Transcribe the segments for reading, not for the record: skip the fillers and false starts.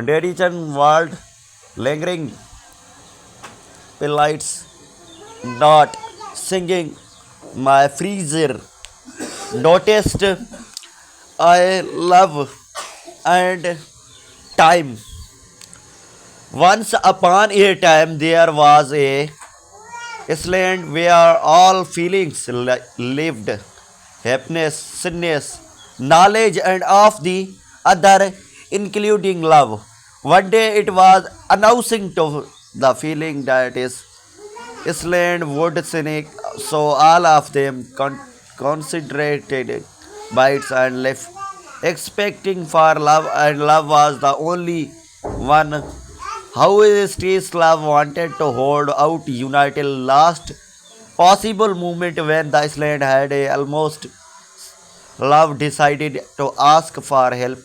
Dedication world lingering lights not singing my freezer noticed I love and time. Once upon a time there was a island where all feelings lived happiness, sadness, knowledge, and of the other, including love. One day it was announcing to the feeling that is island would cynic, so all of them concentrated bites and left, expecting for love, and love was the only one. How is Steve Love wanted to hold out United last possible moment when the island had a almost love decided to ask for help.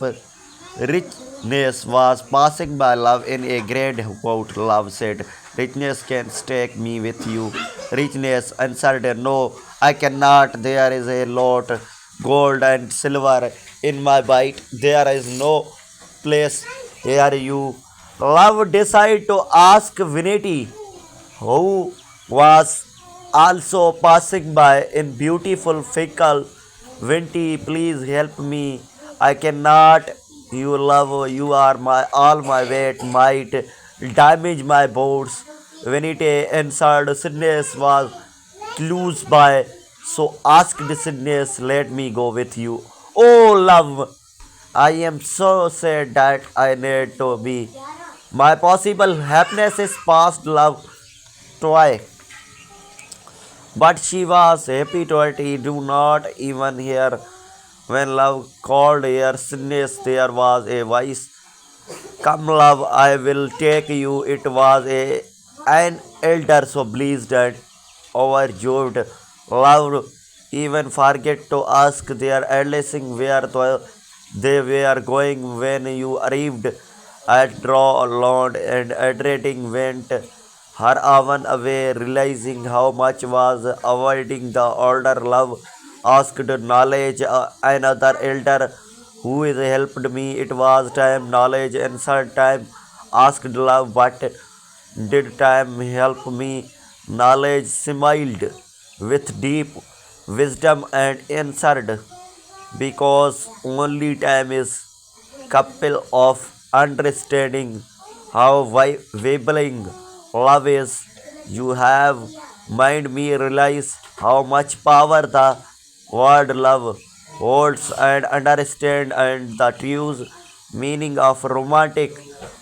Richness was passing by love in a grand quote. Love said, Richness can take me with you. Richness answered, No, I cannot. There is a lot gold and silver in my bite. There is no place here you. Love decided to ask Vinity, who was also passing by in beautiful fickle. Vinti, please help me. I cannot. You love, you are my all my weight might damage my bones. Vinite answered, Sidness was close by, so asked Sidness, let me go with you. Oh, love, I am so sad that I need to be. My possible happiness is past love toy. But she was happy to it. He do not even hear when love called her sinners. There was a voice. Come, love, I will take you. It was an elder so pleased and overjoyed. Love even forget to ask their adolescent where they were going when you arrived at draw alone and adrenaline went her own away, realizing how much was avoiding the older love asked knowledge another elder who is helped me. It was time knowledge answered time asked love but did time help me? Knowledge smiled with deep wisdom and answered, because only time is capable of understanding how vibrating love is. You have made me realize how much power the word love holds and understand and the true meaning of romantic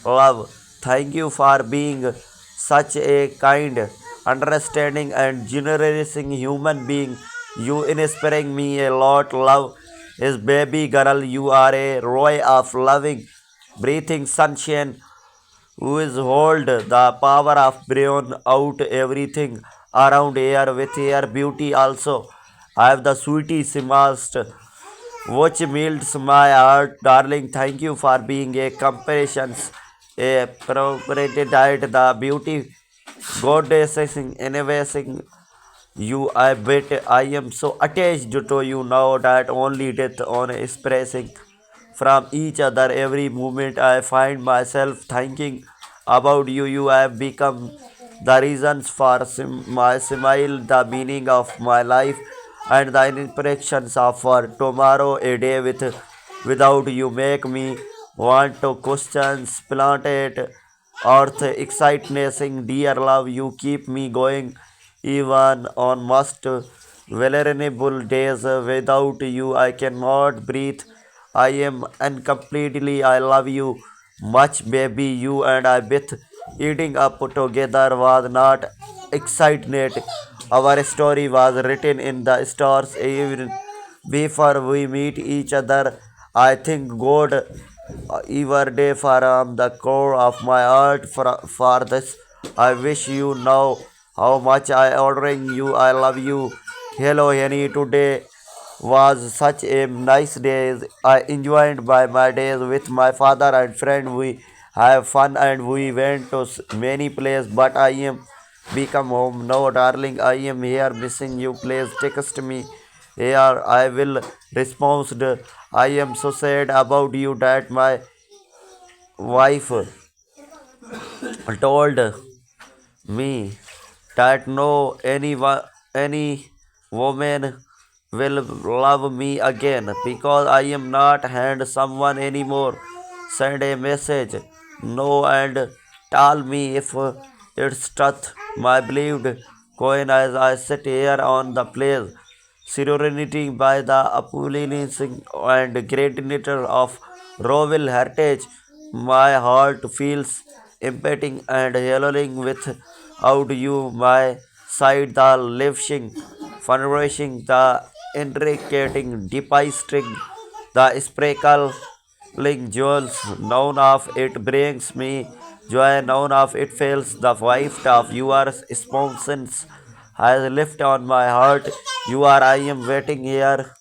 love. Thank you for being such a kind, understanding, and generous human being. You inspiring me a lot. Love is baby girl. You are a ray of loving, breathing sunshine who is hold the power of beyond out everything around here with her beauty also. I have the sweetest must which melts my heart, darling. Thank you for being a compassion, a appropriate diet, the beauty goddess innovation. You, I bet I am so attached to you now that only death on expressing from each other every moment I find myself thinking about you. You have become the reasons for my smile, the meaning of my life, and the inspirations of for tomorrow. A day without you make me want to question planted earth exciting. Dear love, you keep me going even on most vulnerable days. Without you, I cannot breathe. I am incompletely. I love you much, baby. You and I both eating up together was not excitement. Our story was written in the stars even before we meet each other. I thank God every day from the core of my heart for this. I wish you know how much I adoring you. I love you. Hello, Henny. Today was such a nice day. I enjoyed by my days with my father and friend. We have fun and we went to many places. But I am become home now, darling. I am here missing you. Please text me. Here I will respond. I am so sad about you that my wife told me that no any woman will love me again because I am not hand someone anymore. Send a message, no, and tell me if it's truth. My believed coin as I sit here on the place, serenity by the Apulinising and great nature of Rowell heritage. My heart feels impending and yelling without you. My side the living, flourishing, the intricating, deep string, the sparkling jewels. None of it brings me joy, none of it fails. The wife of your sponsons has left on my heart. You are, I am waiting here